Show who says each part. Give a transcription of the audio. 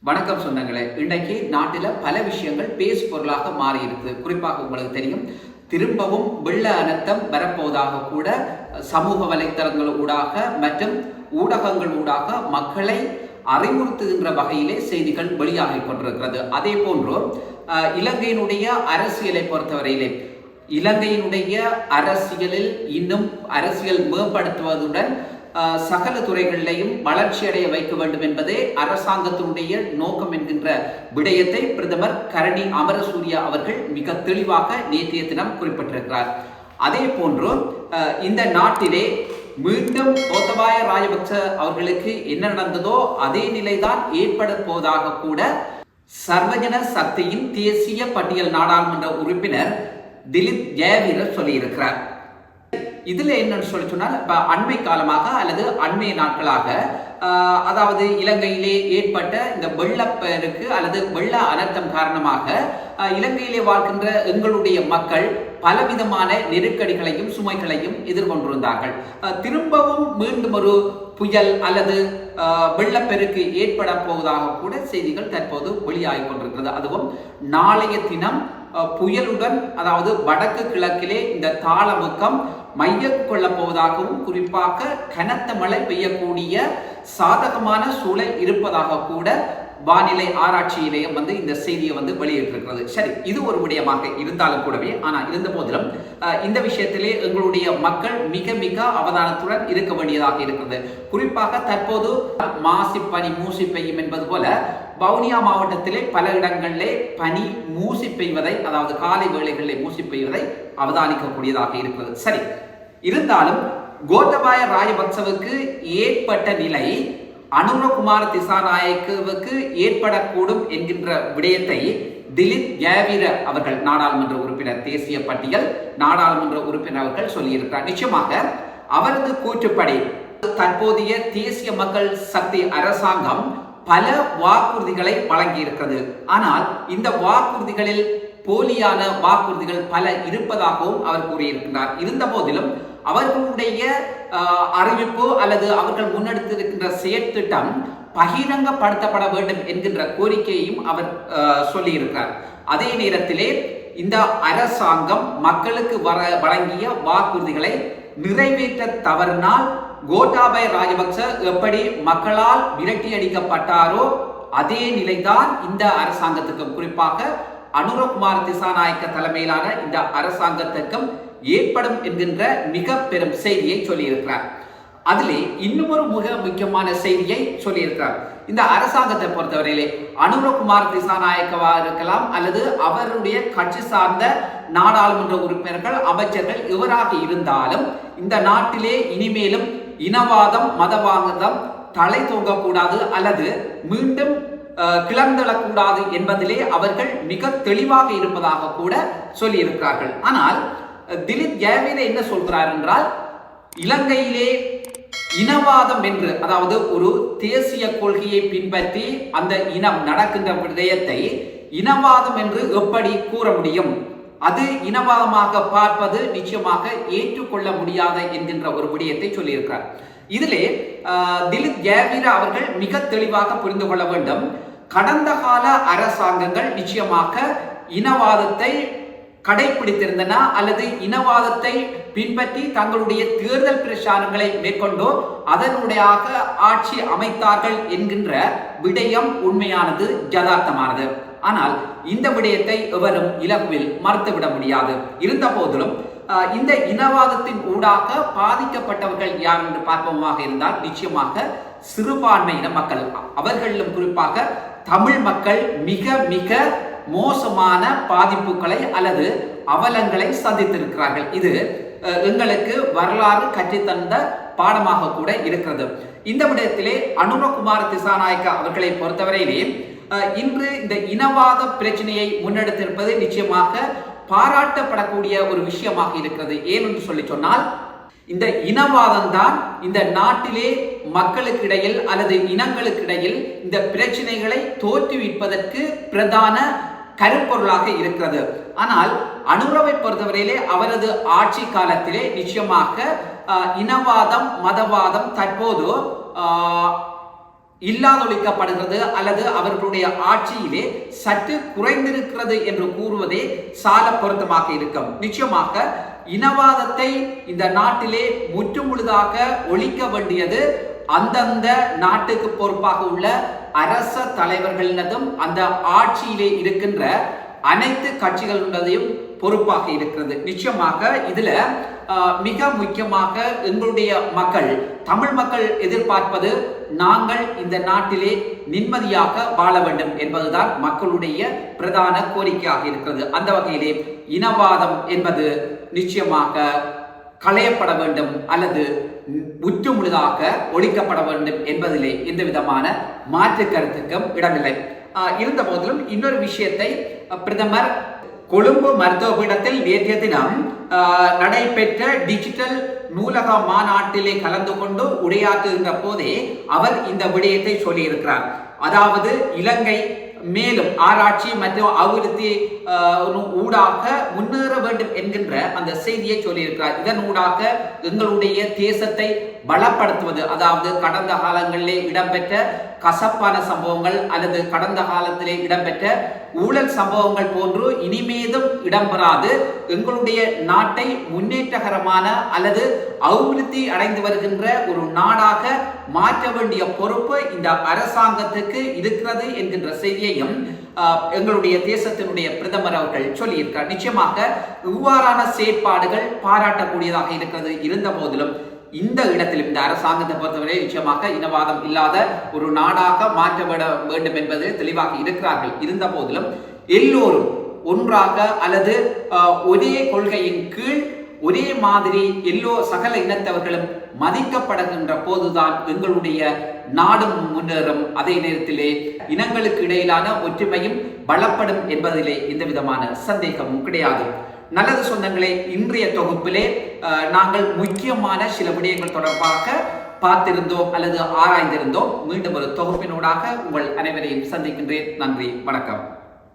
Speaker 1: வணக்கம் சொந்தங்களே. இன்றைக்கு நாட்டில் பல விஷயங்கள் பேசு பொருளாக மாறி இருக்குது. குறிப்பாக உங்களுக்கு தெரியும், திரும்பவும் வெள்ள அனர்த்தம் வரப்போவதாக கூட சமூக வலைத்தளங்கள் ஊடாக மற்றும் ஊடகங்கள் ஊடாக மக்களை அறிவுறுத்துகின்ற வகையிலே செய்திகள் வெளியாகிக் கொண்டிருக்கிறது. அதே போன்று இலங்கையினுடைய அரசியலை பொறுத்தவரையிலே இலங்கையினுடைய அரசியலில் இன்னும் அரசியல் மேம்படுத்துவதுடன் சகல துறைகளிலையும் வளர்ச்சியடைய வைக்க வேண்டும் என்பதே அரசாங்கத்தினுடைய நோக்கம் என்கின்ற விடயத்தை பிரதமர் கரணி அமரசூரிய அவர்கள் மிக தெளிவாக நேற்றைய தினம் குறிப்பிட்டிருக்கிறார். அதே போன்று இந்த நாட்டிலே மீண்டும் கோத்தபாய ராஜபக்ச அவர்களுக்கு என்ன நடந்ததோ அதே நிலைதான் ஏற்பட போவதாக கூட சர்வஜன சக்தியின் தேசிய பட்டியல் நாடாளுமன்ற உறுப்பினர் திலீப் ஜெயவீரர் சொல்லியிருக்கிறார். இதுல என்னன்னு சொல்லி சொன்னால், அண்மை காலமாக அல்லது அண்மை நாட்களாக அதாவது இலங்கையிலே ஏற்பட்ட இந்த வெள்ளப்பெருக்கு அல்லது வெள்ள அனர்த்தம் காரணமாக இலங்கையிலே வாழ்கின்ற எங்களுடைய மக்கள் பலவிதமான நெருக்கடிகளையும் சுமைகளையும் எதிர்கொண்டிருந்தார்கள். திரும்பவும் மீண்டும் ஒரு புயல் அல்லது வெள்ளப்பெருக்கு ஏற்பட போவதாக கூட செய்திகள் தற்போது வெளியாகிக் கொண்டிருக்கிறது. அதுவும் நாளைய தினம் புயலுடன், அதாவது வடக்கு கிழக்கிலே இந்த தாளமுக்கம் மைய கொள்ளப் போவதாகவும், குறிப்பாக கனத்த மழை பெய்யக்கூடிய சாதகமான சூழல் இருப்பதாக கூட வானிலை ஆராய்ச்சி நிலையம் இந்த செய்தியை வெளியிட்டிருக்கிறது. சரி, இது ஒரு விடயமாக இருந்தாலும் கூடவே, ஆனால் இருந்த போதிலும் இந்த விஷயத்திலே எங்களுடைய மக்கள் மிக மிக அவதானத்துடன் இருக்க வேண்டியதாக இருக்கிறது. குறிப்பாக தற்போது மாசி பனி மூசி பெய்யும் என்பது போல வவுனியா மாவட்டத்திலே பல இடங்களிலே பனி மூசி பெய்வதை, அதாவது காலை வேளைகளிலே மூசி பெய்வதை அவதானிக்கக்கூடியதாக இருக்கிறது. சரி, இருந்தாலும் கோத்தபாய ராஜபக்சவுக்கு ஏற்பட்ட நிலை அனுரகுமார திசாநாயக்கவுக்கு ஏற்படக்கூடும் என்கின்ற விடயத்தை திலீப் ஜெயவீர அவர்கள், நாடாளுமன்ற உறுப்பினர், தேசிய பட்டியல் நாடாளுமன்ற உறுப்பினர் அவர்கள் சொல்லியிருக்கிறார். நிச்சயமாக அவரது கூற்றுப்படி தற்போதைய தேசிய மக்கள் சக்தி அரசாங்கம் பல வாக்குறுதிகளை வழங்கி இருக்கிறது. ஆனால் இந்த வாக்குறுதிகளில் போலியான வாக்குறுதிகள் பல இருப்பதாகவும் அவர் கூறியிருக்கிறார். இருந்த போதிலும் அவர்களுடைய அறிவிப்பு அல்லது அவர்கள் முன்னெடுத்திருக்கின்ற செயற்திட்டம் பகிரங்கப்படுத்தப்பட வேண்டும் என்கின்ற கோரிக்கையையும் அவர் சொல்லியிருக்கிறார். அதே நேரத்திலே இந்த அரசாங்கம் மக்களுக்கு வழங்கிய வாக்குறுதிகளை நிறைவேற்ற தவறினால் கோட்டாபய ராஜபக்ச எப்படி மக்களால் விரட்டி அடிக்கப்பட்டாரோ அதே நிலைதான் இந்த அரசாங்கத்துக்கும், குறிப்பாக அனுரகுமார திசாநாயக்க தலைமையிலான இந்த அரசாங்கத்துக்கும் ஏற்படும் என்கின்ற மிக பெரும் செய்தியை சொல்லியிருக்கிறார். அதிலே இன்னும் ஒரு மிக முக்கியமான செய்தியை சொல்லியிருக்கிறார். இந்த அரசாங்கத்தை பொறுத்தவரையிலே அனுரகுமார் திசாநாயக்கவா இருக்கலாம் அல்லது அவருடைய கட்சி சார்ந்த நாடாளுமன்ற உறுப்பினர்கள், அமைச்சர்கள் எவராக இருந்தாலும் இந்த நாட்டிலே இனிமேலும் இனவாதம் மதவாதம் தலை தூங்கக்கூடாது அல்லது மீண்டும் கிளர்ந்தெழக்கூடாது என்பதிலே அவர்கள் மிக தெளிவாக இருப்பதாக கூட சொல்லியிருக்கிறார்கள். ஆனால் திலீப் ஜெயவீர என்ன சொல்கிறார் என்றால், இலங்கையிலே இனவாதம் என்று, அதாவது ஒரு தேசிய கொள்கையை பின்பற்றி அந்த இனம் நடக்கின்ற விடயத்தை இனவாதம் என்று எப்படி கூற முடியும்? அது இனவாதமாக பார்ப்பது நிச்சயமாக ஏற்றுக்கொள்ள முடியாத என்கின்ற ஒரு விடயத்தை சொல்லியிருக்கிறார். இதிலே திலீப் ஜெயவீர அவர்கள் மிக தெளிவாக புரிந்து கொள்ள வேண்டும். கடந்த கால அரசாங்கங்கள் நிச்சயமாக இனவாதத்தை கடைபிடித்திருந்தன அல்லது இனவாதத்தை பின்பற்றி தங்களுடைய தேர்தல் பிரச்சாரங்களை மேற்கொண்டோ அதனுடைய ஆட்சி அமைத்தார்கள் என்கின்ற விடயம் உண்மையானது, யதார்த்தமானது. ஆனால் இந்த விடயத்தை எவரும் இலகுவில் மறுத்துவிட முடியாது. இருந்த போதிலும் இந்த இனவாதத்தின் ஊடாக பாதிக்கப்பட்டவர்கள் யார் என்று பார்ப்போமாக இருந்தால் நிச்சயமாக சிறுபான்மையின மக்கள், அவர்களிலும் குறிப்பாக தமிழ் மக்கள் மிக மிக மோசமான பாதிப்புகளை அல்லது அவலங்களை சந்தித்திருக்கிறார்கள். இது எங்களுக்கு வரலாறு கற்றுத்தந்த பாடமாக கூட இருக்கிறது. இந்த விடயத்திலே அனுரகுமார திசாநாயக்க அவர்களை பொறுத்தவரையிலே இன்று இந்த இனவாத பிரச்சனையை முன்னெடுத்திருப்பது நிச்சயமாக பாராட்டப்படக்கூடிய ஒரு விஷயமாக இருக்கிறது. ஏனென்று சொல்லி சொன்னால், இந்த இனவாதம் தான் இந்த நாட்டிலே மக்களுக்கு இடையில் அல்லது இனங்களுக்கு இடையில் இந்த பிரச்சனைகளை தோற்றுவிப்பதற்கு பிரதான கருப்பொருளாக இருக்கிறது. ஆனால் அனுரவை பொறுத்தவரையிலே அவரது ஆட்சி காலத்திலே நிச்சயமாக இனவாதம் மதவாதம் தற்போது இல்லாதொழிக்கப்படுகிறது அல்லது அவர்களுடைய ஆட்சியிலே சற்று குறைந்திருக்கிறது என்று கூறுவதே சால பொருத்தமாக இருக்கும். நிச்சயமாக இனவாதத்தை இந்த நாட்டிலே முற்றுமுழுதாக ஒழிக்க வேண்டியது அந்தந்த நாட்டுக்கு பொறுப்பாக உள்ள அரச தலைவர்களினதும் அந்த ஆட்சியிலே இருக்கின்ற அனைத்து கட்சிகளுடையதும் பொறுப்பாக இருக்கிறது. நிச்சயமாக இதுல மிக முக்கியமாக எங்களுடைய மக்கள், தமிழ் மக்கள் எதிர்பார்ப்பது நாங்கள் இந்த நாட்டிலே நிம்மதியாக வாழ வேண்டும் என்பதுதான் மக்களுடைய பிரதான கோரிக்கையாக இருக்கிறது. அந்த வகையிலே இனவாதம் என்பது நிச்சயமாக களையப்பட வேண்டும் அல்லது முற்றுமுழுதாக ஒழிக்கப்பட வேண்டும் என்பதிலே எந்த விதமான மாற்று கருத்துக்கும் இடமில்லை. இருந்த போதிலும் இன்னொரு விஷயத்தை பிரதமர் கொழும்பு மருத்துவ பீடத்தில் நேற்றைய தினம் நடைபெற்ற டிஜிட்டல் நூலக மாநாட்டிலே கலந்து கொண்டு உரையாற்றுகின்ற போதே அவர் இந்த விடயத்தை சொல்லியிருக்கிறார். அதாவது இலங்கை மேலும் ஆராய்ச்சி மற்றும் அபிவிருத்தி ஊடாக முன்னேற வேண்டும் என்கின்ற அந்த செய்தியை சொல்லியிருக்கிறார். இதன் ஊடாக எங்களுடைய தேசத்தை பலப்படுத்துவது, அதாவது கடந்த காலங்களிலே இடம்பெற்ற கசப்பான சம்பவங்கள் அல்லது கடந்த காலத்திலே இடம்பெற்ற ஊழல் சம்பவங்கள் போன்று இனிமேதும் இடம்பெறாது எங்களுடைய நாட்டை முன்னேற்றகரமான அல்லது அபிவிருத்தி அடைந்து வருகின்ற ஒரு நாடாக மாற்ற வேண்டிய பொறுப்பு இந்த அரசாங்கத்துக்கு இருக்கிறது என்கின்ற செய்தியையும் எங்களுடைய தேசத்தினுடைய பிரதமர் அவர்கள் சொல்லியிருக்கிறார். நிச்சயமாக இவ்வாறான செயற்பாடுகள் பாராட்டக்கூடியதாக இருக்கிறது. இருந்த போதிலும் இந்த இடத்திலும் இந்த அரசாங்கத்தை பொறுத்தவரை நிச்சயமாக இனவாதம் இல்லாத ஒரு நாடாக மாற்ற வேண்டும் என்பது தெளிவாக இருக்கிறார்கள். இருந்த போதிலும் எல்லோரும் ஒன்றாக அல்லது ஒரே கொள்கையின் கீழ் ஒரே மாதிரி சகல இனத்தவர்களும் மதிக்கப்படுகின்ற போதுதான் எங்களுடைய நாடும் முன்னேறும். அதே நேரத்திலே இனங்களுக்கு இடையிலான ஒற்றுமையும் பலப்படும் என்பதிலே எந்த விதமான சந்தேகமும் கிடையாது. நல்லது சொந்தங்களே, இன்றைய தொகுப்பிலே நாங்கள் முக்கியமான சில விடயங்கள் தொடர்பாக பார்த்திருந்தோம் அல்லது ஆராய்ந்திருந்தோம். மீண்டும் ஒரு தொகுப்பினூடாக உங்கள் அனைவரையும் சந்திக்கின்றேன். நன்றி, வணக்கம்.